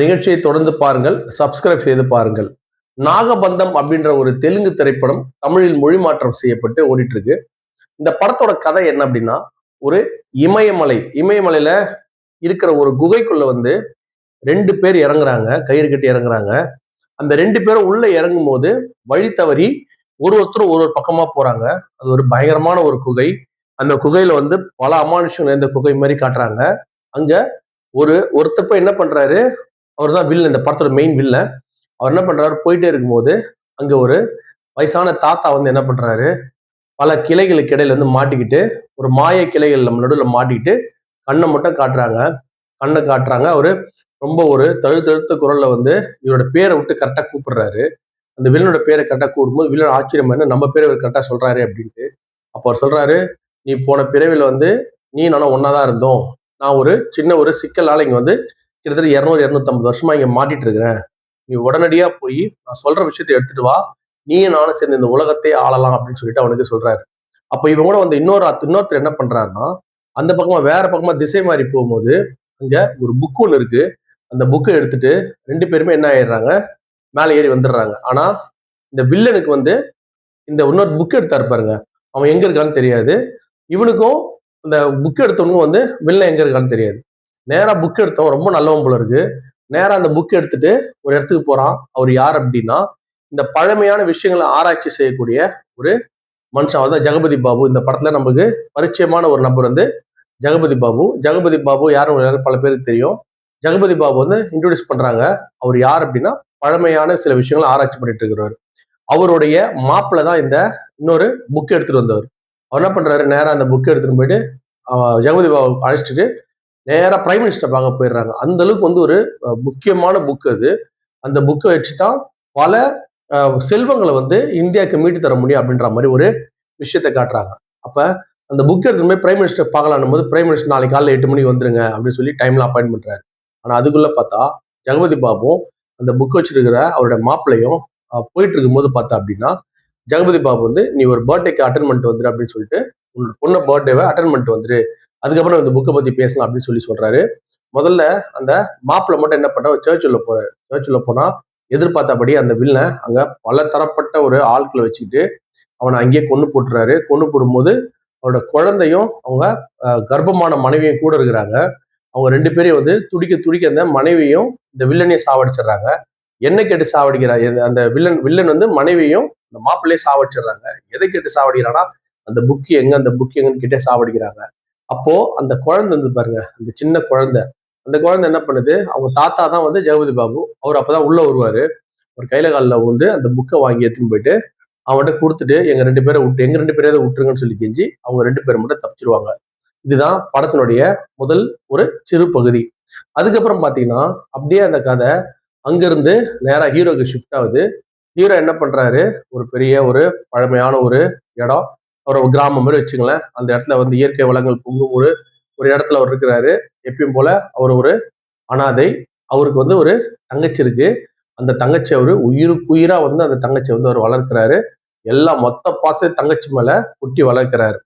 நிகழ்ச்சியை தொடர்ந்து பாருங்கள், சப்ஸ்கிரைப் செய்து பாருங்கள். நாகபந்தம் அப்படின்ற ஒரு தெலுங்கு திரைப்படம் தமிழில் மொழி மாற்றம் செய்யப்பட்டு ஓடிட்டு இருக்கு. இந்த படத்தோட கதை என்ன அப்படின்னா, ஒரு இமயமலையில இருக்கிற ஒரு குகைக்குள்ள வந்து 2 பேர் இறங்குறாங்க, கயிறு கட்டி இறங்குறாங்க. அந்த 2 பேரும் உள்ள இறங்கும் போது வழி தவறி ஒருத்தரும் ஒரு பக்கமா போறாங்க. அது ஒரு பயங்கரமான ஒரு குகை. அந்த குகையில வந்து பல அமானுஷங்கள் நிறைந்த குகை மாதிரி காட்டுறாங்க. அங்க ஒருத்தர் போய் என்ன பண்றாரு, அவர் தான் வில்லன், இந்த படத்தோட மெயின் வில்லன். அவர் என்ன பண்றாரு, போயிட்டே இருக்கும்போது அங்க ஒரு வயசான தாத்தா வந்து என்ன பண்றாரு, பல கிளைகளுக்கு இடையில வந்து மாட்டிக்கிட்டு, ஒரு மாய கிளைகள் நம்ம நடுவில் மாட்டிக்கிட்டு கண்ணை மட்டும் காட்டுறாங்க. கண்ணை காட்டுறாங்க. அவரு ரொம்ப ஒரு தழுத்தழுத்த குரல்ல வந்து இவரோட பேரை விட்டு கரெக்டா கூப்பிடுறாரு. அந்த வில்லனோட பேரை கரெக்டா கூப்பிடும்போது வில்லன் ஆச்சரியம் என்ன, நம்ம பேரை இவர் கரெக்டா சொல்றாரு அப்படின்ட்டு. அப்போ அவர் சொல்றாரு, நீ போன பிறவில வந்து நீ நானும் ஒன்னாதான் இருந்தோம். நான் ஒரு சின்ன ஒரு சிக்கலால இங்க வந்து கிட்டத்தட்ட 200-250 வருஷமா இங்க மாட்டிட்டு இருக்கிறேன். நீ உடனடியா போய் நான் சொல்ற விஷயத்தை எடுத்துட்டு வா, நீயும் நானும் சேர்ந்து இந்த உலகத்தை ஆளலாம் அப்படின்னு சொல்லிட்டு அவனுக்கு சொல்றாரு. அப்ப இவங்க கூட வந்து இன்னொருத்தர் என்ன பண்றாருன்னா, அந்த பக்கமா வேற பக்கமா திசை மாறி போகும்போது அங்க ஒரு புக் ஒண்ணு இருக்கு. அந்த புக்கை எடுத்துட்டு 2 பேருமே என்ன ஆயிடுறாங்க, மேலே ஏறி வந்துடுறாங்க. ஆனா இந்த வில்லனுக்கு வந்து இந்த இன்னொரு புக் எடுத்தா இருப்பாருங்க, அவன் எங்க இருக்கான்னு தெரியாது. இவனுக்கும் இந்த புக் எடுத்தவனுக்கும் வந்து வில்லன் எங்க இருக்கான்னு தெரியாது. நேரா புக் எடுத்தவன் ரொம்ப நல்லவன் போல இருக்கு. நேரா அந்த புக் எடுத்துட்டு ஒரு இடத்துக்கு போறான். அவர் யார் அப்படின்னா, இந்த பழமையான விஷயங்களை ஆராய்ச்சி செய்யக்கூடிய ஒரு மனுஷன். அவர் தான் ஜெகபதி பாபு. இந்த படத்துல நமக்கு பரிச்சயமான ஒரு நபர் வந்து ஜெகபதி பாபு. ஜெகபதி பாபு யாரும் பல பேருக்கு தெரியும். ஜெகபதி பாபு வந்து இன்ட்ரோடியூஸ் பண்றாங்க. அவர் யார் அப்படின்னா, பழமையான சில விஷயங்களை ஆராய்ச்சி பண்ணிட்டு இருக்கிறவர். அவருடைய மாப்பிள்ள தான் இந்த இன்னொரு புக் எடுத்துட்டு வந்தவர். அவர் என்ன பண்றாரு, நேரா அந்த புக் எடுத்துட்டு போயிட்டு ஜெகபதி பாபு அழைச்சிட்டு நேரா பிரைம் மினிஸ்டர் பார்க்க போயிடுறாங்க. அந்த அளவுக்கு வந்து ஒரு முக்கியமான புக் அது. அந்த புக்கை வச்சுதான் பல செல்வங்களை வந்து இந்தியாவுக்கு மீட்டு தர முடியும் அப்படின்ற மாதிரி ஒரு விஷயத்தை காட்டுறாங்க. அப்ப அந்த புக் எடுத்து போய் பிரைம் மினிஸ்டர் பார்க்கலான்னும் போது பிரைம் மினிஸ்டர் நாளைக்கு காலைல 8 மணிக்கு வந்துருங்க அப்படின்னு சொல்லி டைம்ல அப்பாயின்ட் பண்றாரு. ஆனா அதுக்குள்ள பார்த்தா ஜெகபதி பாபுவும் அந்த புக் வச்சிருக்கிற அவருடைய மாப்பிள்ளையும் போயிட்டு இருக்கும்போது பார்த்தா அப்படின்னா, ஜெகபதி பாபு வந்து நீ ஒரு பர்த்டேக்கு அட்டன் பண்ணிட்டு வந்துரு அப்படின்னு சொல்லிட்டு, உன்னோட பொண்ணு பர்த்டேவை அட்டன் பண்ணிட்டு வந்துரு, அதுக்கப்புறம் இந்த புக்கை பத்தி பேசலாம் அப்படின்னு சொல்லி சொல்றாரு. முதல்ல அந்த மாப்பிள்ள மட்டும் என்ன பண்ண சர்ச்சுள்ள போறாரு. சர்ச்சுள்ள போனா எதிர்பார்த்தபடி அந்த வில்லன் அங்க பல தரப்பட்ட ஒரு ஆட்களை வச்சுக்கிட்டு அவனை அங்கேயே கொண்டு போட்டுறாரு. கொண்டு போடும்போது அவரோட குழந்தையும் அவங்க கர்ப்பமான மனைவியும் கூட இருக்கிறாங்க. அவங்க 2 பேரையும் வந்து துடிக்க துடிக்க அந்த மனைவியும் இந்த வில்லனையும் சாவடிச்சிடுறாங்க. என்ன கேட்டு சாவடிக்கிறாங்க அந்த வில்லன் வந்து மனைவியும் அந்த மாப்பிள்ளையும் சாவடிச்சிடுறாங்க. எதை கேட்டு சாவடிக்கிறாங்கன்னா, அந்த புக் எங்க, அந்த புக் எங்கன்னு கேட்டே சாவடிக்கிறாங்க. அப்போ அந்த குழந்தை வந்து பாருங்க, அந்த சின்ன குழந்தை, அந்த குழந்தை என்ன பண்ணுது, அவங்க தாத்தா தான் வந்து ஜெகபதி பாபு. அவர் அப்பதான் உள்ள வருவாரு. ஒரு கையில காலில் வந்து அந்த புக்கை வாங்கி எடுத்துன்னு போயிட்டு அவன்கிட்ட கொடுத்துட்டு எங்க 2 பேரை விட்டு எங்க 2 பேரையாவது விட்டுருங்கன்னு சொல்லி கெஞ்சி அவங்க 2 பேரும் மட்டும் தப்பிச்சிருவாங்க. இதுதான் படத்தினுடைய முதல் ஒரு சிறு பகுதி. அதுக்கப்புறம் பாத்தீங்கன்னா அப்படியே அந்த கதை அங்கிருந்து நேரா ஹீரோக்கு ஷிஃப்ட் ஆகுது. ஹீரோ என்ன பண்றாரு, ஒரு பெரிய ஒரு பழமையான ஒரு இடம், ஒரு கிராமம் மாதிரி வச்சுங்களேன். அந்த இடத்துல வந்து இயற்கை வளங்கள் பொங்கும் ஒரு ஒரு இடத்துல அவர் இருக்கிறாரு. எப்பயும் போல அவர் ஒரு அனாதை. அவருக்கு வந்து ஒரு தங்கச்சி இருக்கு. அந்த தங்கச்சி அவரு உயிருக்குயிரா வந்து அந்த தங்கச்சி வந்து அவர் வளர்க்கிறாரு. எல்லா மொத்த பாசத்தை தங்கச்சி மேல குட்டி வளர்க்கிறாரு.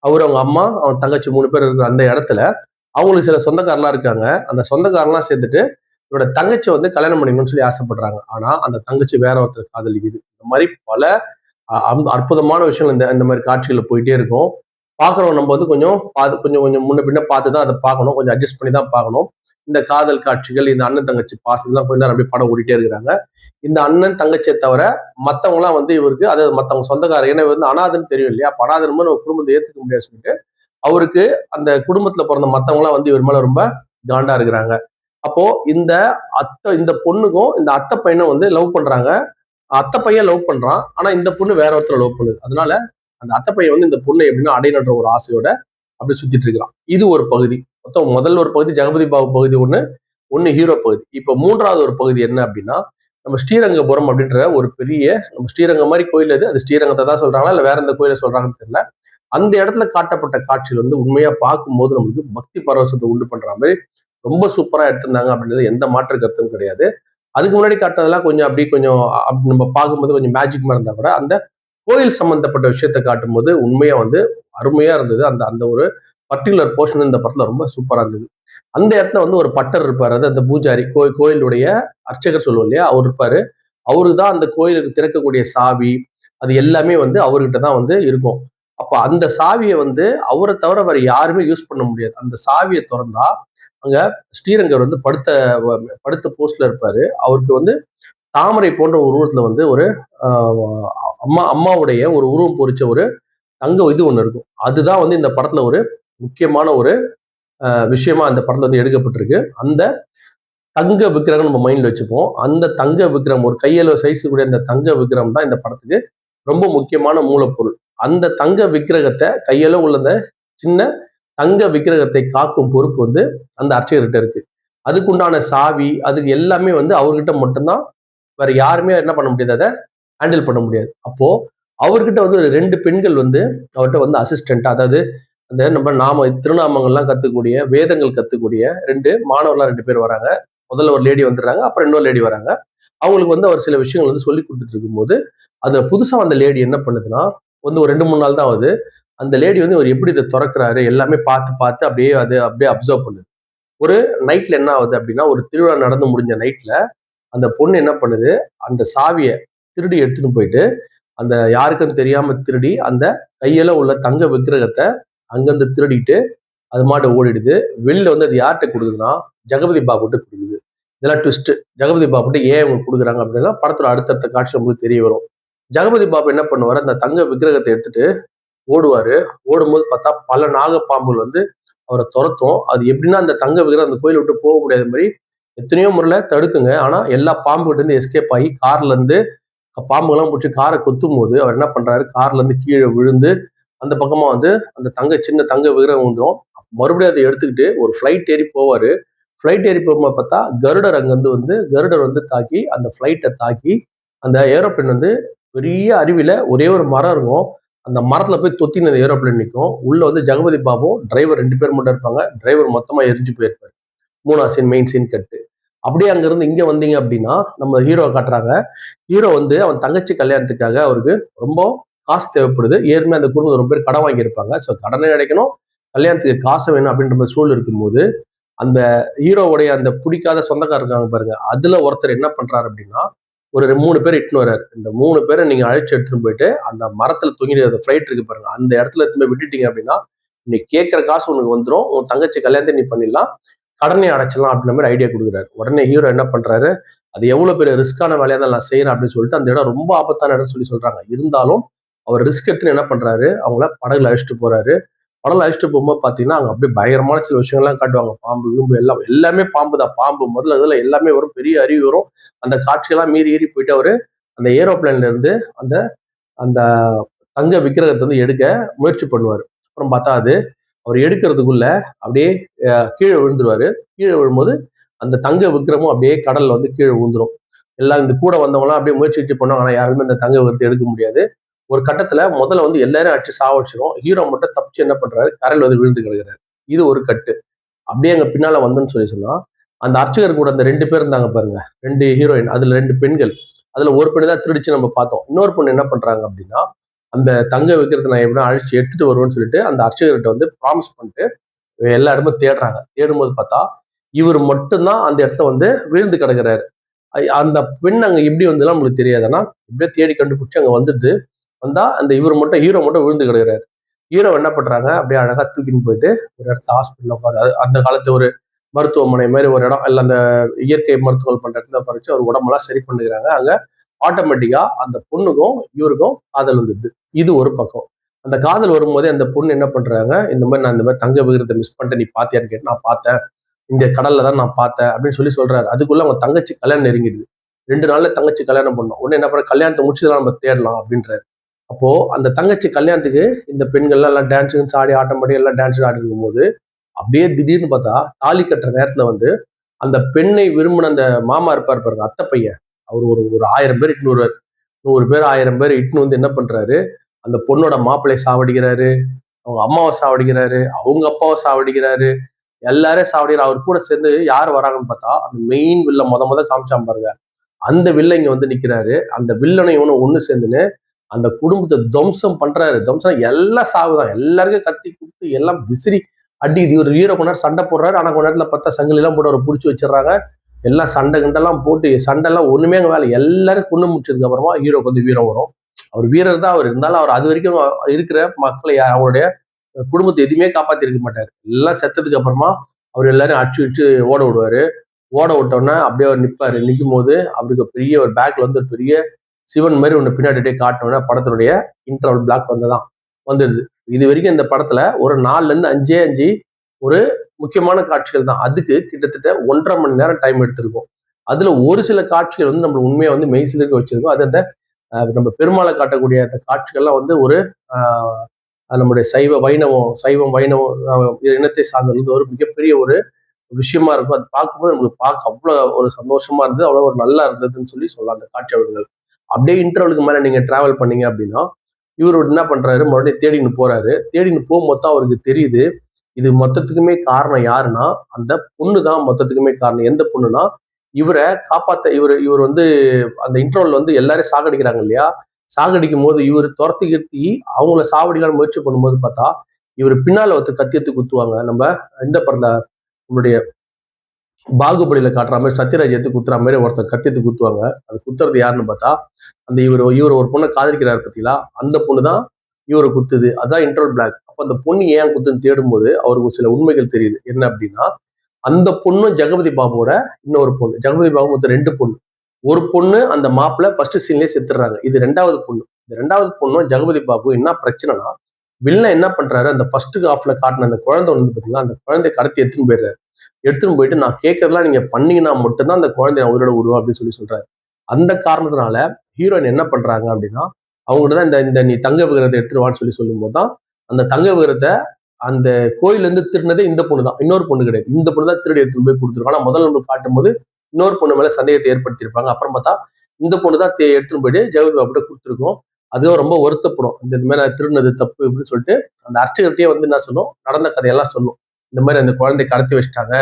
அவர், அவங்க அம்மா, அவன் தங்கச்சி 3 பேர் இருக்கிற அந்த இடத்துல அவங்களுக்கு சில சொந்தக்காரெல்லாம் இருக்காங்க. அந்த சொந்தக்காரெல்லாம் சேர்ந்துட்டு இவரோட தங்கச்சி வந்து கல்யாணம் பண்ணிக்கணும்னு சொல்லி ஆசைப்படுறாங்க. ஆனா அந்த தங்கச்சி வேற ஒருத்தர் காதலிக்குது. இந்த மாதிரி பல அற்புதமான விஷயங்கள் இந்த மாதிரி காட்சிகள் போயிட்டே இருக்கும். பாக்குறவங்க நம்ம வந்து கொஞ்சம் கொஞ்சம் கொஞ்சம் முன்ன பின்ன பார்த்துதான் அதை பார்க்கணும். கொஞ்சம் அட்ஜஸ்ட் பண்ணி தான் பார்க்கணும். இந்த காதல் காட்சிகள், இந்த அண்ணன் தங்கச்சி பாசம்லாம் கொஞ்ச நேரம் அப்படியே படம் ஓடிட்டே இருக்கிறாங்க. இந்த அண்ணன் தங்கச்சியை தவிர மத்தவங்க எல்லாம் வந்து இவருக்கு, அதாவது மத்தவங்க சொந்தக்காரர், ஏன்னா வந்து அனாதன்னு தெரியும் இல்லையா, அனாதன் ஒரு குடும்பத்தை ஏத்துக்க முடியாது சொல்லிட்டு அவருக்கு அந்த குடும்பத்துல பிறந்த மத்தவங்க எல்லாம் வந்து இவர் மேல ரொம்ப காண்டா இருக்கிறாங்க. அப்போ இந்த பொண்ணுக்கும் இந்த அத்தை பையனும் வந்து லவ் பண்றாங்க. அத்தை பையன் லவ் பண்றான். ஆனா இந்த பொண்ணு வேற ஒருத்தர் லவ் பண்ணுது. அதனால அந்த அத்தை பையன் வந்து இந்த பொண்ணு எப்படின்னா அடையணுன்ற ஒரு ஆசையோட அப்படி சுத்திட்டு இருக்கிறான். இது ஒரு பகுதி. மொத்தம் முதல்ல ஒரு பகுதி ஜெகபதி பாபு பகுதி ஒண்ணு ஹீரோ பகுதி. இப்ப 3வது ஒரு பகுதி என்ன அப்படின்னா, நம்ம ஸ்ரீரங்கபுரம் அப்படின்ற ஒரு பெரிய, நம்ம ஸ்ரீரங்கம் மாதிரி கோயில் அது ஸ்ரீரங்கத்தை தான் சொல்றாங்களா இல்ல வேற எந்த கோயிலை சொல்றாங்கன்னு தெரியல. அந்த இடத்துல காட்டப்பட்ட காட்சிகள் வந்து உண்மையா பார்க்கும்போது நம்மளுக்கு பக்தி பரவசத்தை உண்டு பண்ற மாதிரி ரொம்ப சூப்பரா எடுத்திருந்தாங்க அப்படின்றது எந்த மாற்று கருத்தும் கிடையாது. அதுக்கு முன்னாடி காட்டுறதெல்லாம் கொஞ்சம் அப்படி கொஞ்சம் நம்ம பார்க்கும்போது கொஞ்சம் மேஜிக் மாதிரி இருந்தா கூட அந்த கோயில் சம்பந்தப்பட்ட விஷயத்த காட்டும்போது உண்மையா வந்து அருமையா இருந்தது. அந்த அந்த ஒரு பர்டிகுலர் போர்ஷன் இந்த படத்துல ரொம்ப சூப்பரா இருந்தது. அந்த இடத்துல வந்து ஒரு பட்டர் இருப்பாரு, அது அந்த பூஜாரி கோயிலுடைய அர்ச்சகர் சொல்லுவோம் இல்லையா, அவர் இருப்பாரு. அவருக்கு தான் அந்த கோயிலுக்கு திறக்கக்கூடிய சாவி, அது எல்லாமே வந்து அவர்கிட்ட தான் வந்து இருக்கும். அப்ப அந்த சாவியை வந்து அவரை தவிர வேற யாருமே யூஸ் பண்ண முடியாது. அந்த சாவியை திறந்தா அங்க ஸ்ரீரங்கர் வந்து படுத்த போஸ்ட்ல இருப்பாரு. அவருக்கு வந்து தாமரை போன்ற ஒரு உருவத்துல வந்து ஒரு அம்மாவுடைய ஒரு உருவம் பொறிச்ச ஒரு தங்க இது ஒண்ணு இருக்கும். அதுதான் வந்து இந்த படத்துல ஒரு முக்கியமான ஒரு விஷயமா அந்த படத்துல வந்து எடுக்கப்பட்டிருக்கு. அந்த தங்க விக்கிரகம் நம்ம மைண்ட்ல வச்சுப்போம். அந்த தங்க விக்கிரம் ஒரு கையளவு சைஸ் கூடிய அந்த தங்க விக்கிரம் தான் இந்த படத்துக்கு ரொம்ப முக்கியமான மூலப்பொருள். அந்த தங்க விக்கிரகத்தை கையளவு உள்ள அந்த சின்ன தங்க விக்கிரகத்தை காக்கும் பொறுப்பு வந்து அந்த அர்ச்சகர்கிட்ட இருக்கு. அதுக்குண்டான சாவி, அதுக்கு எல்லாமே வந்து அவர்கிட்ட மட்டும்தான். வேற யாருமே என்ன பண்ண முடியாது, அதை ஹேண்டில் பண்ண முடியாது. அப்போ அவர்கிட்ட வந்து 2 பெண்கள் வந்து அவர்கிட்ட வந்து அசிஸ்டன்ட், அதாவது அந்த நம்ம திருநாமங்கள்லாம் கத்துக்கூடிய, வேதங்கள் கத்துக்கூடிய 2 மாணவர்களா 2 பேர் வராங்க. முதல்ல ஒரு லேடி வந்துடுறாங்க, அப்புறம் இன்னொரு லேடி வராங்க. அவங்களுக்கு வந்து அவர் சில விஷயங்கள் வந்து சொல்லி கொடுத்துட்டு இருக்கும்போது, அதுல புதுசா வந்த லேடி என்ன பண்ணுதுன்னா, வந்து ஒரு 2, 3 நாள் தான் ஆகுது. அந்த லேடி வந்து அவர் எப்படி இதை திறக்கிறாரு எல்லாமே பார்த்து பார்த்து அப்படியே அப்சர்வ் பண்ணுது. ஒரு நைட்ல என்ன ஆகுது அப்படின்னா, ஒரு திருவிழா நடந்து முடிஞ்ச நைட்ல அந்த பொண்ணு என்ன பண்ணுது, அந்த சாவிய திருடி எடுத்துட்டு போயிட்டு, அந்த யாருக்கும் தெரியாம திருடி, அந்த கையில உள்ள தங்க விக்கிரகத்தை அங்கிருந்து திருடிட்டு அது மாட்டு ஓடிடுது. வெளியில வந்து அது யார்கிட்ட கொடுக்குதுன்னா, ஜெகபதி பாபுட்ட கொடுக்குது. இதெல்லாம் ட்விஸ்ட். ஜெகபதி பாபுட்ட ஏன் இவங்க கொடுக்குறாங்க அப்படின்னா, படத்துல அடுத்தடுத்த காட்சி உங்களுக்கு தெரிய வரும். ஜெகபதி பாபு என்ன பண்ணுவாரு, அந்த தங்க விக்கிரகத்தை எடுத்துட்டு ஓடுவாரு. ஓடும்போது பார்த்தா பல நாகப்பாம்புகள் வந்து அவரை துரத்தும். அது எப்படின்னா, அந்த தங்க விக்கிரகம் அந்த கோயிலை விட்டு போக முடியாத மாதிரி எத்தனையோ முறையில தடுக்குங்க. ஆனா எல்லா பாம்புகிட்ட இருந்து எஸ்கேப் ஆகி கார்ல இருந்து பாம்புகள்லாம் பிடிச்சி காரை குத்தும் போது அவர் என்ன பண்றாரு, கார்ல இருந்து கீழே விழுந்து அந்த பக்கமா வந்து அந்த சின்ன தங்க விக்கிரகம் வந்துடும். மறுபடியும் அதை எடுத்துக்கிட்டு ஒரு ஃபிளைட் ஏறி போவாரு. ஃபிளைட் ஏறி போகும்போது பார்த்தா கருடர் அங்கிருந்து வந்து கருடர் வந்து தாக்கி அந்த ஃபிளைட்டை தாக்கி அந்த ஏரோப்ளேன் வந்து பெரிய அருவியில ஒரே ஒரு மரம் இருக்கும். அந்த மரத்துல போய் தொத்தின அந்த ஏரோப்ளேன் நிற்கும். உள்ள வந்து ஜெகபதி பாபு டிரைவர் 2 பேர் மட்டும் இருப்பாங்க. டிரைவர் மொத்தமா எரிஞ்சு போயிருப்பாரு. 3ஆவது சீன் மெயின் சீன் கட்டு. அப்படியே அங்கிருந்து இங்க வந்தீங்க அப்படின்னா நம்ம ஹீரோ காட்டுறாங்க. ஹீரோ வந்து அவன் தங்கச்சி கல்யாணத்துக்காக அவருக்கு ரொம்ப காசு தேவைப்படுது. ஏற்கனவே அந்த குடும்பம் ரொம்ப பேர் கடன் வாங்கியிருப்பாங்க. ஸோ கடனை அடைக்கணும், கல்யாணத்துக்கு காசு வேணும் அப்படின்ற மாதிரி சூழல் இருக்கும்போது அந்த ஹீரோவுடைய அந்த பிடிக்காத சொந்தக்காரர் இருக்காங்க பாருங்க, அதுல ஒருத்தர் என்ன பண்றாரு அப்படின்னா, ஒரு 3 பேர் இட்டுன்னு வர்றாரு. இந்த 3 பேரை நீங்க அழைச்சு எடுத்துட்டு போயிட்டு அந்த மரத்துல தொங்கிட்டு அந்த ஃபிளைட் இருக்கு பாருங்க, அந்த இடத்துல எடுத்துன்னு போய் விட்டுட்டீங்க அப்படின்னா நீ கேட்கிற காசு உனக்கு வந்துடும், உன் தங்கச்சி கல்யாணத்தை நீ பண்ணிடலாம், கடனை அடைச்சிடலாம் அப்படின்ற மாதிரி ஐடியா கொடுக்குறாரு. உடனே ஹீரோ என்ன பண்றாரு, அது எவ்வளவு பெரிய ரிஸ்கான வேலையா தான் நான் செய்யறேன் அப்படின்னு சொல்லிட்டு அந்த இடம் ரொம்ப ஆபத்தான இடம் சொல்றாங்க. இருந்தாலும் அவர் ரிஸ்க் எடுத்து என்ன பண்றாரு, அவங்கள படகுல அழைச்சிட்டு போறாரு. படகுல அழைச்சிட்டு போகும்போது பாத்தீங்கன்னா அங்க அப்படியே பயங்கரமான சில விஷயங்கள்லாம் காட்டுவாங்க. பாம்பு கீம்பு எல்லாமே பாம்பு தான். பாம்பு முதல்ல இதுல எல்லாமே வரும், பெரிய அருவி வரும். அந்த காட்சியெல்லாம் மீறி ஏறி போயிட்டு அவரு அந்த ஏரோப்ளேன்ல இருந்து அந்த அந்த தங்க விக்கிரகத்தை வந்து எடுக்க முயற்சி பண்ணுவாரு. அப்புறம் பார்த்தா அது அவர் எடுக்கிறதுக்குள்ள அப்படியே கீழே விழுந்துருவாரு. கீழே விழும்போது அந்த தங்க விக்கிரமும் அப்படியே கடல்ல வந்து கீழே விழுந்துரும். எல்லாம் இந்த கூட வந்தவங்களாம் அப்படியே முயற்சி பண்ணுவாங்க. ஆனா யாருமே இந்த தங்க விக்கிரத்தை எடுக்க முடியாது. ஒரு கட்டத்துல முதல்ல வந்து எல்லாரும் அடிச்சு சாவடிச்சிடும். ஹீரோ மட்டும் தப்பிச்சு என்ன பண்றாரு, கரையில வந்து விழுந்து கிடக்குறாரு. இது ஒரு கட்டு. அப்படியே அங்க பின்னால வந்தோன்னு சொன்னா அந்த அர்ச்சகர் கூட அந்த 2 பேர் இருந்தாங்க பாருங்க, 2 ஹீரோயின், அதுல 2 பெண்கள். அதுல ஒரு பெண்ணு தான் திருடிச்சு நம்ம பார்த்தோம். இன்னொரு பொண்ணு என்ன பண்றாங்க அப்படின்னா, அந்த தங்க விக்கிரத்தை நான் எப்படின்னா அழிச்சு எடுத்துட்டு வருவேன்னு சொல்லிட்டு அந்த அர்ச்சகர்கிட்ட வந்து ப்ராமிஸ் பண்ணிட்டு எல்லா இடமும் தேடுறாங்க. தேடும்போது பார்த்தா இவர் மட்டும்தான் அந்த இடத்துல வந்து விழுந்து கிடக்குறாரு. அந்த பெண் அங்க எப்படி வந்ததுலாம் உங்களுக்கு தெரியாது. ஆனா இப்படியே தேடி கண்டுபிடிச்சு அங்க வந்துட்டு வந்தா அந்த இவர் மட்டும் ஹீரோ மட்டும் விழுந்து கிடக்குறாரு. ஹீரோ என்ன பண்றாங்க, அப்படியே அழகா தூக்கின்னு போயிட்டு ஒரு இடத்துல ஹாஸ்பிட்டல் உட்காரு, அந்த காலத்து ஒரு மருத்துவமனை மாதிரி ஒரு இடம், இல்ல அந்த இயற்கை மருத்துவம் பண்ற இடத்துல பறிச்சு அவர் உடம்பெல்லாம் சரி பண்ணிக்கிறாங்க. அங்க ஆட்டோமேட்டிக்கா அந்த பொண்ணுக்கும் இவருக்கும் காதல் வந்துடுது. இது ஒரு பக்கம். அந்த காதல் வரும்போதே அந்த பொண்ணு என்ன பண்றாங்க, இந்த மாதிரி நான் இந்த மாதிரி தங்க விகிதத்தை மிஸ் பண்ணிட்டேன், நீ பாத்தியான்னு கேட்டு நான் பார்த்தேன், இந்த கடல்ல தான் நான் பார்த்தேன் அப்படின்னு சொல்றாரு. அதுக்குள்ள அவங்க தங்கச்சி கல்யாணம் நெருங்கிடுது. 2 நாள்ல தங்கச்சி கல்யாணம் பண்ணோம். உடனே என்ன பண்ண, கல்யாணத்தை முடிச்சுதான் நம்ம தேடலாம் அப்படின்றாரு. அப்போ அந்த தங்கச்சி கல்யாணத்துக்கு இந்த பெண்கள் எல்லாம் டான்ஸுன்னு ஆடி ஆட்டம் பாடி எல்லாம் டான்ஸ் ஆடி இருக்கும் போது அப்படியே திடீர்னு பார்த்தா தாலி கட்டுற நேரத்துல வந்து அந்த பெண்ணை விரும்பின அந்த மாமா இருப்பார் பாருங்க, அத்தை பையன், அவர் ஒரு ஒரு 1000 பேர் இட்டுன்னு வருவார். 100 பேர் 1000 பேர் இட்டுன்னு வந்து என்ன பண்றாரு, அந்த பொண்ணோட மாப்பிள்ளை சாவடிக்கிறாரு, அவங்க அம்மாவை சாவடிக்கிறாரு, அவங்க அப்பாவை சாவடிக்கிறாரு, எல்லாரும் சாவடிக்கிறார். அவர் கூட சேர்ந்து யார் வராங்கன்னு பார்த்தா அந்த மெயின் வில்ல முத காமிச்சான் பாருங்க, அந்த வில்ல இங்க வந்து நிக்கிறாரு. அந்த வில்லனை இவனும் ஒண்ணு சேர்ந்துன்னு அந்த குடும்பத்தை துவம்சம் பண்றாரு. துவம்சம் எல்லாம் சாவுதான். எல்லாருக்கும் கத்தி குத்தி எல்லாம் விசிறி அடிக்குது. இவர் ஹீரோ கொஞ்ச நேரம் சண்டை போடுறாரு. ஆனா கொஞ்ச நேரத்துல பார்த்தா சங்கிலி எல்லாம் போட்டு அவரை பிடிச்சி வச்சிடறாங்க. எல்லாம் சண்டை கிண்டெல்லாம் போட்டு சண்டைலாம் ஒண்ணுமே அங்க வேலை. எல்லாரும் கொண்டு முடிச்சதுக்கு அப்புறமா ஹீரோக்கு வந்து வீரம் வரும். அவர் வீரர் தான் அவர். இருந்தாலும் அவர் அது வரைக்கும் இருக்கிற மக்களை அவருடைய குடும்பத்தை எதுவுமே காப்பாத்தி இருக்க மாட்டாரு. எல்லாம் செத்ததுக்கு அப்புறமா அவர் எல்லாரும் அடிச்சு ஓட விடுவாரு. ஓட விட்டோன்னா அப்படியே அவர் நிற்பாரு. நிற்கும் போது அவருக்கு பெரிய ஒரு பேக்ல வந்து ஒரு பெரிய சிவன் மாதிரி ஒன்று பின்னாடியே காட்டினோன்னா படத்தினுடைய இன்டர்வல் பிளாக் வந்துதான் வந்துடுது. இது வரைக்கும் இந்த படத்துல ஒரு 4ல இருந்து 5 ஒரு முக்கியமான காட்சிகள் தான். அதுக்கு கிட்டத்தட்ட 1.5 மணி நேரம் டைம் எடுத்திருக்கும். அதுல ஒரு சில காட்சிகள் வந்து நம்ம உண்மையா வந்து மெய்சிலிருக்க வச்சிருக்கோம். அது அந்த நம்ம பெருமாளை காட்டக்கூடிய அந்த காட்சிகள்லாம் வந்து ஒரு நம்முடைய சைவம் வைணவம் இனத்தை சார்ந்தது ஒரு மிகப்பெரிய ஒரு விஷயமா இருக்கும். அது பார்க்கும்போது நம்மளுக்கு பார்க்க அவ்வளவு ஒரு சந்தோஷமா இருந்தது, அவ்வளவு ஒரு நல்லா இருந்ததுன்னு சொல்லலாம் அந்த காட்சி அமைப்புகள். அப்படியே இன்டர்வலுக்கு மேல நீங்க டிராவல் பண்ணீங்க அப்படின்னா இவர் என்ன பண்றாரு, மறுபடியும் தேடின்னு போறாரு. தேடின்னு போகும்போது தான் அவருக்கு தெரியுது இது மொத்தத்துக்குமே காரணம் யாருன்னா அந்த பொண்ணு தான் மொத்தத்துக்குமே காரணம். எந்த பொண்ணுனா இவரை காப்பாத்த இவர் வந்து அந்த இன்டர்வல் வந்து எல்லாரும் சாகடிக்கிறாங்க இல்லையா, சாகடிக்கும் போது இவர் துரத்தி அவங்கள சாவடிக்கலாம்னு முயற்சி பண்ணும்போது பார்த்தா இவர் பின்னால ஒருத்தர் கத்தி எடுத்து குத்துவாங்க. நம்ம இந்த படத்துல நம்மளுடைய பாகுபலியில காட்டுற மாதிரி சத்யராஜ் எடுத்து குத்துற மாதிரி ஒருத்தர் கத்தி எடுத்து குத்துவாங்க. அது குத்துறது யாருன்னு பார்த்தா அந்த இவர் ஒரு பொண்ணை காதலிக்கிறாரு பார்த்தீங்களா, அந்த பொண்ணு தான் இவரை குத்துது. அதான் இன்டர்வல் பிளாக். அப்ப அந்த பொண்ணு ஏன் குத்துன்னு தேடும் போது அவருக்கு சில உண்மைகள் தெரியுது. என்ன அப்படின்னா அந்த பொண்ணு ஜெகபதி பாபுவோட இன்னொரு பொண்ணு. ஜெகபதி பாபு மொத்தம் 2 பொண்ணு. ஒரு பொண்ணு அந்த மாப்பிள்ள ஃபர்ஸ்ட் சீன்லயே செத்துடுறாங்க. இது 2வது பொண்ணு. இந்த 2வது பொண்ணும் ஜெகபதி பாபு என்ன பிரச்சனைனா வில்லன் என்ன பண்றாரு, அந்த ஃபர்ஸ்ட் ஹாஃப்ல காட்டின அந்த குழந்தை வந்து பார்த்தீங்கன்னா அந்த குழந்தைய கடத்தி எடுத்துன்னு போயிடுறாரு. எடுத்துன்னு போயிட்டு நான் கேட்கறதெல்லாம் நீங்க பண்ணீங்கன்னா மட்டும்தான் அந்த குழந்தைய உயிரோட விடுவோம் அப்படின்னு சொல்றாரு. அந்த காரணத்தினால ஹீரோயின் என்ன பண்றாங்க அப்படின்னா அவங்ககிட்ட தான் இந்த நீ தங்க விகிரத்தை எடுத்துருவான்னு சொல்லும் போதுதான் அந்த தங்க விகிரத்தை அந்த கோயில இருந்து திருடினதே இந்த பொண்ணு தான், இன்னொரு பொண்ணு கிடையாது. இந்த பொண்ணு தான் திருடி எடுத்துட்டு போய் கொடுத்துருக்கோம். ஆனா முதல்ல நம்ம காட்டும் போது இன்னொரு பொண்ணு மேல சந்தேகத்தை ஏற்படுத்தியிருப்பாங்க. அப்புறம் பார்த்தா இந்த பொண்ணு தான் எடுத்துன்னு போயிட்டு ஜெகபதி பாபுட்ட கொடுத்துருக்கோம். அதுவும் ரொம்ப வருத்தப்படும். இந்த மாதிரி திருடினது தப்பு அப்படின்னு சொல்லிட்டு அந்த அர்ச்சகர்கிட்டயே வந்து என்ன சொல்லும், நடந்த கதையெல்லாம் சொல்லும். இந்த மாதிரி அந்த குழந்தை கடத்தி வச்சுட்டாங்க,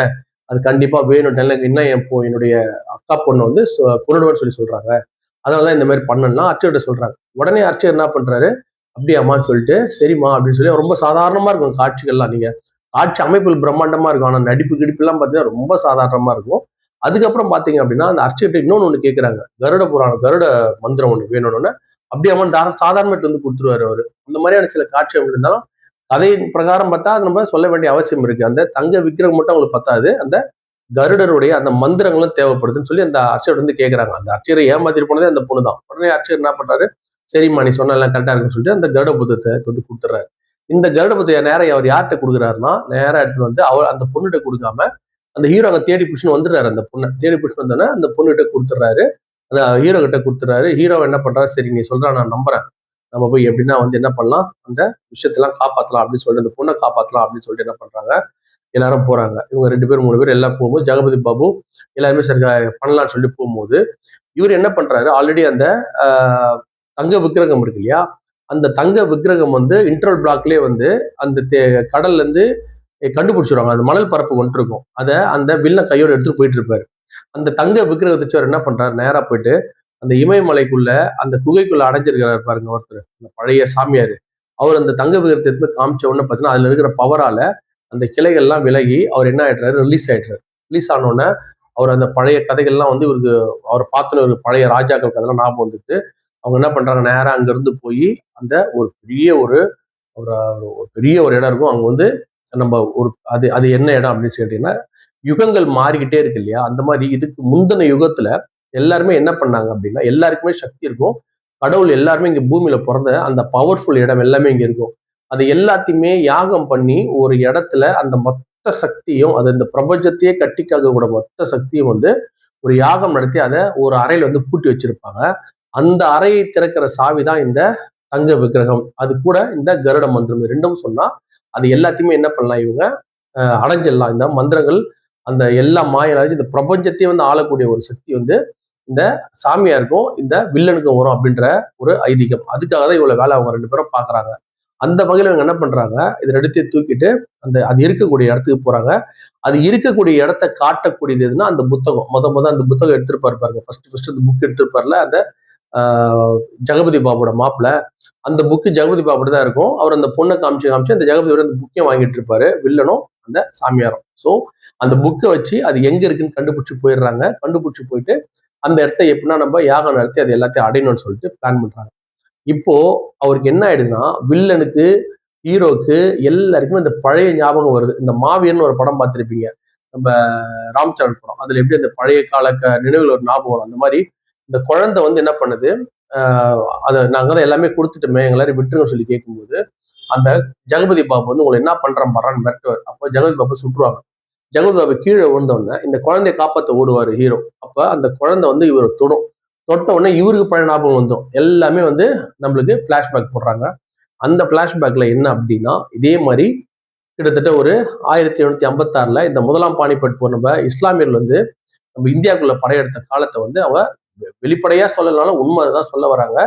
அது கண்டிப்பா வேணும், இன்னும் என்னுடைய அக்கா பொண்ணு வந்து கொண்டுடுவேன்னு சொல்றாங்க, அதனாலதான் இந்த மாதிரி பண்ணலாம் அர்ச்சகர்கிட்ட சொல்றாங்க. உடனே அர்ச்சகர் என்ன பண்றாரு, அப்படியாம்மான்னு சொல்லிட்டு சரிம்மா அப்படின்னு சொல்லி ரொம்ப சாதாரணமா இருக்கும் காட்சிகள்லாம். நீங்க காட்சி அமைப்புகள் பிரம்மாண்டமா இருக்கும். ஆனா நடிப்பு கிடிப்பு எல்லாம் பாத்தீங்கன்னா ரொம்ப சாதாரணமா இருக்கும். அதுக்கப்புறம் பாத்தீங்க அப்படின்னா அந்த அர்ச்சகர்கிட்ட இன்னொன்னு ஒண்ணு கேட்கறாங்க, கருட மந்திரம் ஒண்ணு வேணும்னு. அப்படியாம சாதாரண வந்து கொடுத்துருவாரு அவரு. இந்த மாதிரியான சில காட்சிகள் இருந்தாலும் கதையின் பிரகாரம் பார்த்தா நம்ம சொல்ல வேண்டிய அவசியம் இருக்கு. அந்த தங்க விக்கிரகம் மட்டும் அவங்களுக்கு பத்தாது, அந்த கருடருடைய அந்த மந்திரங்களும் தேவைப்படுதுன்னு சொல்லி அந்த அர்ச்சகர் வந்து கேட்கறாங்க. அந்த அர்ச்சகரை ஏமாத்திட்டு போனதே அந்த பொண்ணு தான். உடனே அர்ச்சகர் என்ன பண்றாரு, சரிம்மா நீ சொன்ன எல்லாம் கரெக்டா இருக்குன்னு சொல்லிட்டு அந்த கருட புத்தத்தை வந்து கொடுத்துறாரு. இந்த கருட புத்தைய நேரம் அவர் யார்கிட்ட கொடுக்குறாருன்னா நேரம் எடுத்துட்டு வந்து அந்த பொண்ணுகிட்ட கொடுக்காம அந்த ஹீரோ அங்க தேடி புடிச்சுன்னு வந்துடுறாரு. அந்த பொண்ணை தேடி புடிச்சுன்னு வந்தோடனே அந்த பொண்ணுகிட்ட கொடுத்துறாரு. அந்த ஹீரோ கிட்ட கொடுத்துறாரு. ஹீரோ என்ன பண்றாரு, சரி நீ சொல்றா நான் நம்புறேன், நம்ம போய் எப்படின்னா வந்து என்ன பண்ணலாம், அந்த விஷயத்தெல்லாம் காப்பாற்றலாம் அப்படின்னு சொல்லிட்டு அந்த பொண்ணை காப்பாற்றலாம் அப்படின்னு சொல்லிட்டு என்ன பண்றாங்க, எல்லாரும் போறாங்க. இவங்க 2 பேர் 3 பேர் எல்லாம் போகும்போது ஜெகபதி பாபு எல்லாருமே சரி பண்ணலாம்னு சொல்லிட்டு போகும்போது இவர் என்ன பண்றாரு, ஆல்ரெடி அந்த தங்க விக்கிரகம் இருக்கு இல்லையா, அந்த தங்க விக்கிரகம் வந்து இன்டர்வல் பிளாக்லயே வந்து அந்த கடல்ல இருந்து கண்டுபிடிச்சிருவாங்க. அந்த மணல் பரப்பு கொண்டு இருக்கும். அதை அந்த வில்ல கையோட எடுத்துட்டு போயிட்டு இருப்பாரு. அந்த தங்க விக்கிரகத்தை என்ன பண்றாரு, நேரா போயிட்டு அந்த இமயமலைக்குள்ள அந்த குகைக்குள்ள அடைஞ்சிருக்கிறாரு பாருங்க ஒருத்தர், அந்த பழைய சாமியாரு. அவர் அந்த தங்க விக்கிரகத்தை எடுத்து காமிச்ச உடனே பார்த்தீங்கன்னா அதுல இருக்கிற பவரால அந்த கிளைகள்லாம் விலகி அவர் என்ன ஆயிடுறாரு, ரிலீஸ் ஆயிடுறாரு. ரிலீஸ் ஆனோடனே அவர் அந்த பழைய கதைகள்லாம் வந்து இவருக்கு அவர் பார்த்துன ஒரு பழைய ராஜாக்கள் கதைலாம் ஞாபகம் வந்துட்டு அவங்க என்ன பண்றாங்க, நேரா அங்க இருந்து போய் அந்த ஒரு பெரிய ஒரு இடம் இருக்கும். அங்க வந்து நம்ம ஒரு அது என்ன இடம் அப்படின்னு கேட்டீங்கன்னா யுகங்கள் மாறிக்கிட்டே இருக்கு இல்லையா, அந்த மாதிரி இதுக்கு முந்தின யுகத்துல எல்லாருமே என்ன பண்ணாங்க அப்படின்னா எல்லாருக்குமே சக்தி இருக்கும். கடவுள் எல்லாருமே இங்க பூமியில பிறந்த அந்த பவர்ஃபுல் இடம் எல்லாமே இங்க இருக்கும். அது எல்லாத்தையுமே யாகம் பண்ணி ஒரு இடத்துல அந்த மொத்த சக்தியும் அது இந்த பிரபஞ்சத்தையே கட்டி காக்கக்கூட மொத்த சக்தியும் வந்து ஒரு யாகம் நடத்தி அதை ஒரு அறையில வந்து பூட்டி வச்சிருப்பாங்க. அந்த அறையை திறக்கிற சாவிதான் இந்த தங்க விக்கிரகம். அது கூட இந்த கருட மந்திரம் ரெண்டும் சொன்னா அது எல்லாத்தையுமே என்ன பண்ணலாம், இவங்க அடைஞ்சிடலாம். இந்த மந்திரங்கள் அந்த எல்லா மாயராஜ் இந்த பிரபஞ்சத்தையே வந்து ஆளக்கூடிய ஒரு சக்தி வந்து இந்த சாமியாருக்கும் இந்த வில்லனுக்கும் வரும் அப்படின்ற ஒரு ஐதீகம். அதுக்காக தான் இவ்வளவு வேலை அவங்க 2 பேரும் பாக்குறாங்க. அந்த வகையில இவங்க என்ன பண்றாங்க, இதை எடுத்து தூக்கிட்டு அது இருக்கக்கூடிய இடத்துக்கு போறாங்க. அது இருக்கக்கூடிய இடத்த காட்டக்கூடியது எதுன்னா அந்த புத்தகம். முத அந்த புத்தகம் எடுத்திருப்பாரு பாருங்க, ஃபர்ஸ்ட் அந்த புக் எடுத்திருப்பாருல, அந்த ஜெகபதி பாபுவோட மாப்பிள்ள. அந்த புக்கு ஜெகபதி பாபு தான் இருக்கும். அவர் அந்த பொண்ணை காமிச்சு அந்த ஜெகபதியோட அந்த புக்கையும் வாங்கிட்டு இருப்பாரு, வில்லனும் அந்த சாமியாரும். ஸோ அந்த புக்கை வச்சு அது எங்க இருக்குன்னு கண்டுபிடிச்சு போயிடுறாங்க. கண்டுபிடிச்சு போயிட்டு அந்த இடத்த எப்படின்னா நம்ம யாகம் நடத்தி அது எல்லாத்தையும் அடையணும்னு சொல்லிட்டு பிளான் பண்றாங்க. இப்போ அவருக்கு என்ன ஆயிடுதுன்னா, வில்லனுக்கு, ஹீரோக்கு எல்லாருக்குமே இந்த பழைய ஞாபகம் வருது. இந்த மாவீரன் ஒரு படம் பார்த்திருப்பீங்க, நம்ம ராம்சரண் படம். அதுல எப்படி அந்த பழைய கால நினைவுகள் ஒரு ஞாபகம் வரும். அந்த மாதிரி இந்த குழந்தை என்ன பண்ணுது, அதை நாங்க தான் எல்லாமே கொடுத்துட்டோமே, எல்லாரும் விட்டுருங்க சொல்லி கேட்கும்போது அந்த ஜெகபதி பாபு உங்களை என்ன பண்றான் பாறான்னு மிரட்டுவார். அப்போ ஜெகபதி பாபு சுட்டுருவாங்க. ஜெகபதி பாபு கீழே விழுந்தோடனே இந்த குழந்தைய காப்பாற்ற ஓடுவார் ஹீரோ. அப்ப அந்த குழந்தை இவர் தொட்ட உடனே இவருக்கு பழைய ஞாபகம் வந்துடும். எல்லாமே நம்மளுக்கு பிளாஷ்பேக் போடுறாங்க. அந்த பிளாஷ்பேக்ல என்ன அப்படின்னா, இதே மாதிரி கிட்டத்தட்ட ஒரு 1756 இந்த முதலாம் பானிபட் போர் நம்ம இஸ்லாமியர்கள் நம்ம இந்தியாவுக்குள்ள படையெடுத்த காலத்தை அவங்க வெளிப்படையா சொல்லனாலும் உண்மைதான் சொல்ல வராங்க.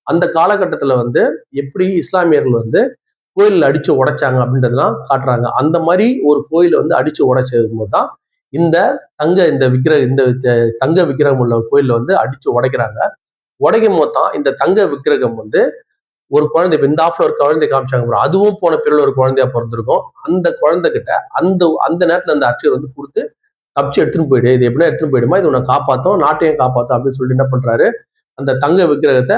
அந்த காலகட்டத்துல எப்படி இஸ்லாமியர்கள் கோயில் அடிச்சு உடைச்சாங்க அப்படின்றதெல்லாம் காட்டுறாங்க. அந்த மாதிரி ஒரு கோயிலை அடிச்சு உடைச்சது போது தான் இந்த தங்க விக்கிரகம் உள்ள கோயில்ல அடிச்சு உடைக்கிறாங்க. உடைக்கும் போது தான் இந்த தங்க விக்கிரகம் ஒரு குழந்தை, இந்த ஆஃப்ல ஒரு குழந்தை காமிச்சாங்க, அதுவும் போன பிறகு ஒரு குழந்தையா பிறந்திருக்கும். அந்த குழந்தை கிட்ட அந்த அந்த நேரத்துல அந்த அர்ச்சகர் கொடுத்து தப்பிச்சு எடுத்துன்னு போயிடு, இது எப்படின்னா எடுத்துன்னு போயிடுமா, இது உன்னை காப்பாத்தும், நாட்டையும் காப்பாத்தும் அப்படின்னு சொல்லிட்டு என்ன பண்றாரு, அந்த தங்க விக்கிரகத்தை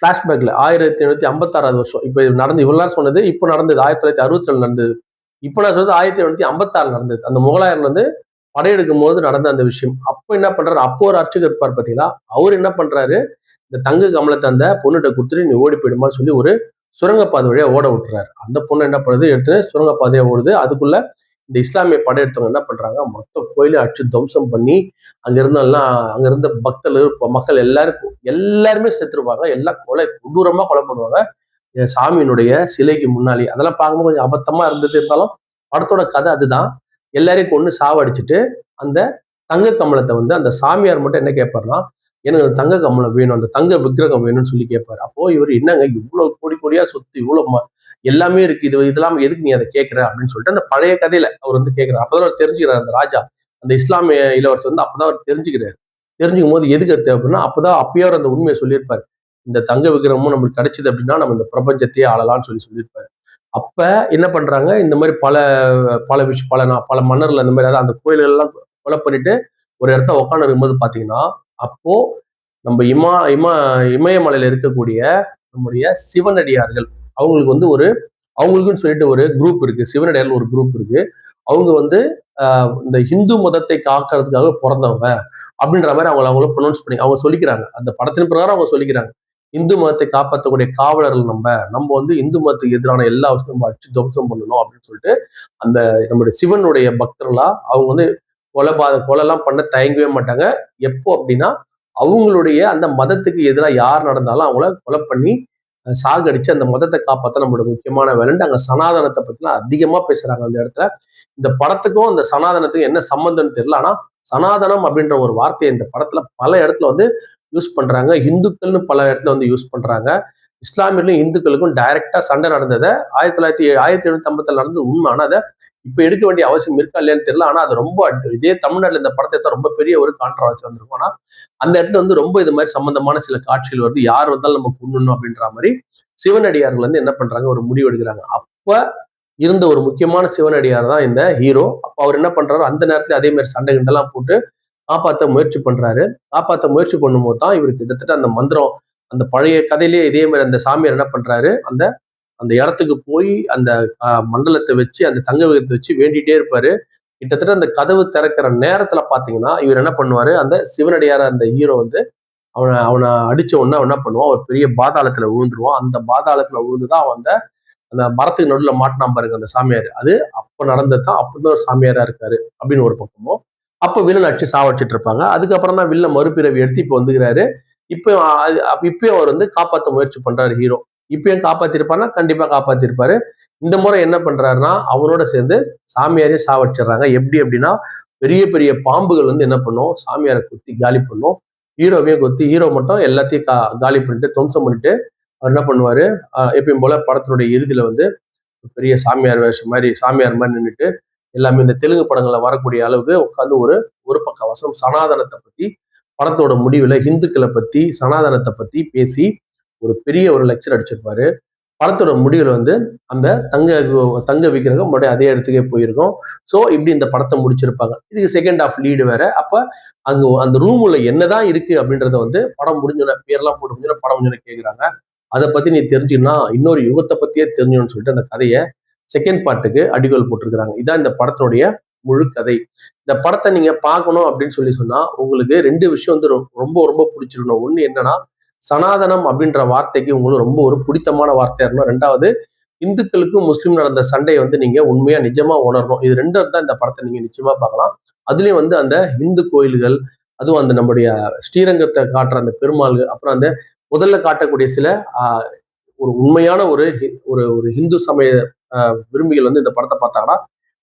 பிளாஷ்பேக்ல 1756 வருஷம், இப்ப நடந்து இவ்வளவு நேரம் சொன்னது இப்ப நடந்தது 1967 நடந்தது. இப்ப நான் சொல்றது 1756 நடந்தது. அந்த முகலாயர்ல படையெடுக்கும் போது நடந்த அந்த விஷயம். அப்ப என்ன பண்றாரு, அப்போ ஒரு அர்ச்சகர் இருப்பார் பாத்தீங்களா, அவர் என்ன பண்றாரு, இந்த தங்க கமலத்தை அந்த பொண்ணுகிட்ட கொடுத்துட்டு நீ ஓடி போயிடுமான்னு சொல்லி ஒரு சுரங்கப்பாதை வழியா ஓட விட்டுறாரு. அந்த பொண்ணு என்ன பண்ணுது, எடுத்து சுரங்கப்பாதையா ஓடுது. அதுக்குள்ள இந்த இஸ்லாமிய படையெடுத்தவங்க என்ன பண்றாங்க, மொத்த கோயிலை அடிச்சு துவம்சம் பண்ணி அங்க இருந்த பக்தர்கள் மக்கள் எல்லாருமே செத்துருவாங்க. எல்லாம் கொடூரமா கொலை பண்ணுவாங்க சாமியினுடைய சிலைக்கு முன்னாடி. அதெல்லாம் பார்க்கும்போது கொஞ்சம் அபத்தமா இருந்தது. இருந்தாலும் படத்தோட கதை அதுதான். எல்லாரையும் கொண்டு சாவடிச்சுட்டு அந்த தங்க கமலத்தை அந்த சாமியார் மட்டும் என்ன கேட்பாருன்னா, எனக்கு அந்த தங்க கமலம் வேணும், அந்த தங்க விக்கிரகம் வேணும்னு சொல்லி கேட்பாரு. அப்போ இவர் என்னங்க இவ்வளவு கோடி கோடியா சொத்து, இவ்வளவு எல்லாமே இருக்கு, இதெல்லாம் எதுக்கு நீ அதை கேட்கிற அப்படின்னு சொல்லிட்டு அந்த பழைய கதையில அவர் கேட்கிறார். அப்பதான் அவர் தெரிஞ்சுக்கிறார், அந்த ராஜா, அந்த இஸ்லாமிய இளவரசர் அப்பதான் அவர் தெரிஞ்சுக்கிறாரு. தெரிஞ்சுக்கும் போது எதுக்கு தேவைப்படுனா, அப்பயே அவர் அந்த உண்மையை சொல்லியிருப்பாரு, இந்த தங்க விக்கிரகமும் நம்மளுக்கு கிடைச்சது அப்படின்னா நம்ம இந்த பிரபஞ்சத்தையே ஆளலாம்னு சொல்லியிருப்பாரு. அப்ப என்ன பண்றாங்க, இந்த மாதிரி பல பல விஷயம் பல மன்னர்கள் அந்த மாதிரி அந்த கோயில்கள் எல்லாம் கொலை பண்ணிட்டு ஒரு இடத்துல உட்காந்து இருக்கும்போது பாத்தீங்கன்னா, அப்போ நம்ம இமயமலையில இருக்கக்கூடிய நம்முடைய சிவனடியார்கள் அவங்களுக்கு அவங்களுக்குன்னு சொல்லிட்டு ஒரு குரூப் இருக்கு, சிவனடியார்கள் ஒரு குரூப் இருக்கு. அவங்க இந்த இந்து மதத்தை காக்கிறதுக்காக பிறந்தவங்க அப்படின்ற மாதிரி அவங்கள ப்ரொனவுன்ஸ் பண்ணி அவங்க சொல்லிக்கிறாங்க. அந்த படத்தின் பிரகாரம் அவங்க சொல்லிக்கிறாங்க, இந்து மதத்தை காப்பாற்றக்கூடிய காவலர்கள் நம்ம இந்து மதத்துக்கு எதிரான எல்லா விஷயமும் அடிச்சு துவம்சம் பண்ணணும் அப்படின்னு சொல்லிட்டு அந்த நம்முடைய சிவனுடைய பக்தர்களா அவங்க கொலைலாம் பண்ண தயங்கவே மாட்டாங்க. எப்போ அப்படின்னா, அவங்களுடைய அந்த மதத்துக்கு எதிராக யார் நடந்தாலும் அவங்கள கொலை பண்ணி சாகடிச்சு அந்த மதத்தை காப்பாற்ற நம்மளோட முக்கியமான வேலைன்ட்டு அங்க சனாதனத்தை பத்திலாம் அதிகமா பேசுறாங்க அந்த இடத்துல. இந்த படத்துக்கும் அந்த சனாதனத்துக்கும் என்ன சம்பந்தம்னு தெரியல. ஆனா சனாதனம் அப்படின்ற ஒரு வார்த்தையை இந்த படத்துல பல இடத்துல யூஸ் பண்றாங்க. இந்துக்கள்னு பல இடத்துல யூஸ் பண்றாங்க. இஸ்லாமியர்களும் இந்துக்களுக்கும் டைரக்டா சண்டை நடந்ததை 1750 நடந்தது உண்மை. ஆனா அதை இப்ப எடுக்க வேண்டிய அவசியம் இருக்கா இல்லையான்னு தெரியல. ஆனா அது ரொம்ப இதே தமிழ்நாட்டுல இந்த படத்தை ரொம்ப பெரிய ஒரு கான்ட்ரவர்சி வந்திருக்கும். ஆனா அந்த இடத்துல ரொம்ப இது மாதிரி சம்பந்தமான சில காட்சிகள் வருது. யார் வந்தாலும் நம்ம கொள்ளணும் அப்படின்ற மாதிரி சிவனடியார்கள் என்ன பண்றாங்க, ஒரு முடிவு எடுக்கிறாங்க. அப்ப இருந்த ஒரு முக்கியமான சிவனடியார் தான் இந்த ஹீரோ. அப்ப அவர் என்ன பண்றாரு, அந்த நேரத்துல அதே மாதிரி சண்டை கிண்டெல்லாம் போட்டு காப்பாற்ற முயற்சி பண்றாரு. காப்பாற்ற முயற்சி பண்ணும்போது தான் இவர் கிட்டத்தட்ட அந்த மந்திரம், அந்த பழைய கதையிலேயே இதே மாதிரி அந்த சாமியார் என்ன பண்றாரு, அந்த அந்த இடத்துக்கு போய் அந்த மண்டலத்தை வச்சு அந்த தங்க விகிதத்தை வச்சு வேண்டிட்டே இருப்பாரு. கிட்டத்தட்ட அந்த கதவு திறக்கிற நேரத்துல பாத்தீங்கன்னா இவர் என்ன பண்ணுவாரு, அந்த சிவனடியார அந்த ஹீரோ அவனை அவனை அடிச்ச உடனே என்ன பண்ணுவான், ஒரு பெரிய பாதாளத்துல விழுந்துருவான். அந்த பாதாளத்துல விழுந்துதான் அவன் அந்த மரத்துக்கு நடுவில் மாட்டினான் பாருங்க அந்த சாமியார். அது அப்ப நடந்ததுதான், அப்பதான் ஒரு சாமியாரா இருக்காரு அப்படின்னு ஒரு பக்கமும். அப்ப வில்லன் அடிச்சு சாவடிச்சிட்டு இருப்பாங்க. அதுக்கப்புறம் தான் வில்ல மறுபிறவி எடுத்து இப்ப வந்துக்கிறாரு. இப்பயும் அவர் காப்பாற்ற முயற்சி பண்றாரு ஹீரோ. இப்பயும் காப்பாத்திருப்பாருன்னா கண்டிப்பா காப்பாத்திருப்பாரு. இந்த முறை என்ன பண்றாருன்னா அவனோட சேர்ந்து சாமியாரையும் சாவடிச்சிடுறாங்க. எப்படி அப்படின்னா, பெரிய பெரிய பாம்புகள் என்ன பண்ணும், சாமியாரை குத்தி காலி பண்ணும். ஹீரோவையும் கொத்தி, ஹீரோ மட்டும் எல்லாத்தையும் காலி பண்ணிட்டு துவம்சம் பண்ணிட்டு அவர் என்ன பண்ணுவாரு, எப்பயும் போல படத்தினுடைய இறுதியில பெரிய சாமியார் மாதிரி நின்றுட்டு எல்லாமே இந்த தெலுங்கு படங்கள்ல வரக்கூடிய அளவுக்கு உட்காந்து ஒரு பக்க வசனம் சனாதனத்தை பத்தி படத்தோட முடிவுல இந்துக்களை பத்தி சனாதனத்தை பத்தி பேசி ஒரு பெரிய ஒரு லெக்சர் அடிச்சிருப்பாரு. படத்தோட முடிவுல வந்து அந்த தங்க விக்கிரகம் மறுபடியும் அதே இடத்துக்கே போயிருக்கும். ஸோ இப்படி இந்த படத்தை முடிச்சிருப்பாங்க. இதுக்கு செகண்ட் ஆஃப் லீடு வேற. அப்ப அங்க அந்த ரூமுள்ள என்னதான் இருக்கு அப்படின்றத வந்து படம் முடிஞ்சோட பேர்லாம் போட்டு முடிஞ்சோட படம் முடிஞ்சோட கேட்குறாங்க. அதை பத்தி நீ தெரிஞ்சுன்னா இன்னொரு யுகத்தை பத்தியே தெரிஞ்சுன்னு சொல்லிட்டு அந்த கதையை செகண்ட் பார்ட்டுக்கு அடிகோல் போட்டிருக்கிறாங்க. இதான் இந்த படத்தினுடைய முழு கதை. இந்த படத்தை நீங்க பார்க்கணும் அப்படின்னு சொன்னா உங்களுக்கு ரெண்டு விஷயம் வந்து ரொம்ப ரொம்ப பிடிச்சிருக்கணும். ஒண்ணு என்னன்னா சனாதனம் அப்படின்ற வார்த்தைக்கு உங்களுக்கு ரொம்ப ஒரு பிடித்தமான வார்த்தையா இருக்கணும். ரெண்டாவது இந்துக்களுக்கும் முஸ்லீம் நடந்த சண்டையை வந்து நீங்க உண்மையா நிஜமா உணரணும். இது ரெண்டும் தான் இந்த படத்தை நீங்க நிச்சயமா பார்க்கலாம். அதுலயும் வந்து அந்த இந்து கோயில்கள், அதுவும் அந்த நம்முடைய ஸ்ரீரங்கத்தை காட்டுற அந்த பெருமாள்கள், அப்புறம் அந்த முதல்ல காட்டக்கூடிய சில ஒரு உண்மையான ஒரு ஒரு இந்து சமய விரும்பிகள் வந்து இந்த படத்தை பார்த்தாங்கன்னா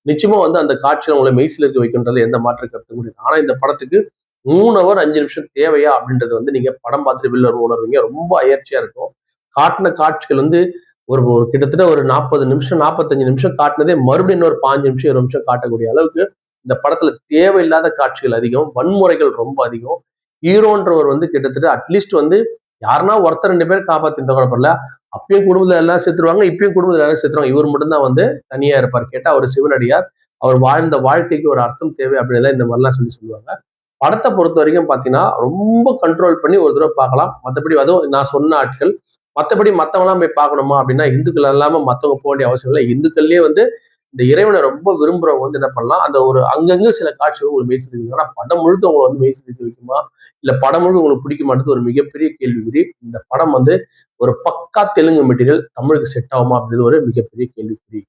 நிச்சயமா வந்து அந்த காட்சியை உங்களை மெய்சில் இருக்க வைக்கின்றது எந்த மாற்று கருத்து முடியும். ஆனா இந்த படத்துக்கு 3 ஹவர் 5 நிமிஷம் தேவையா அப்படின்றது வந்து நீங்க படம் பார்த்துட்டு வெளில உணர்வீங்க. ரொம்ப அயற்சியா இருக்கும். காட்டின காட்சிகள் வந்து ஒரு ஒரு கிட்டத்தட்ட ஒரு 40 நிமிஷம் 45 நிமிஷம் காட்டினதே மறுபடியும் இன்னொரு 5 நிமிஷம் 20 நிமிஷம் காட்டக்கூடிய அளவுக்கு இந்த படத்துல தேவையில்லாத காட்சிகள் அதிகம், வன்முறைகள் ரொம்ப அதிகம். ஹீரோன்றவர் வந்து கிட்டத்தட்ட அட்லீஸ்ட் வந்து யாருன்னா ஒருத்தர் 2 பேர் காப்பாத்தி கூட பரல. அப்பயும் குடும்பத்துல எல்லாம் செத்துருவாங்க, இப்பயும் குடும்பத்துல எல்லாம் செத்துருவாங்க. இவர் மட்டும்தான் வந்து தனியா இருப்பார். கேட்டா அவர் சிவனடியார். அவர் வாழ்ந்த வாழ்க்கைக்கு ஒரு அர்த்தம் தேவை அப்படின்னு இந்த மாதிரிலாம் சொல்லுவாங்க. படத்தை பொறுத்த வரைக்கும் பாத்தீங்கன்னா ரொம்ப கண்ட்ரோல் பண்ணி ஒரு தடவை பார்க்கலாம். மற்றபடி அதுவும் நான் சொன்ன ஆட்கள் மற்றபடி மற்றவங்களாம் போய் பார்க்கணுமா அப்படின்னா இந்துக்கள் இல்லாம மற்றவங்க போக வேண்டிய அவசியம் இல்லை. இந்துக்கள்லயே வந்து இந்த இறைவனை ரொம்ப விரும்புறவங்க வந்து என்ன பண்ணலாம், அந்த ஒரு அங்கங்க சில காட்சிகள் உங்களுக்கு மெய்சிலிருக்கு. ஆனா படம் முழுக்க உங்களை வந்து மெய்சிலிருக்க வைக்குமா, இல்ல படம் முழுக்க உங்களுக்கு பிடிக்க மாட்டேது ஒரு மிகப்பெரிய கேள்விக்குறி. இந்த படம் வந்து ஒரு பக்கா தெலுங்கு மெட்டீரியல் தமிழுக்கு செட் ஆகுமா அப்படின்றது ஒரு மிகப்பெரிய கேள்விக்குறி.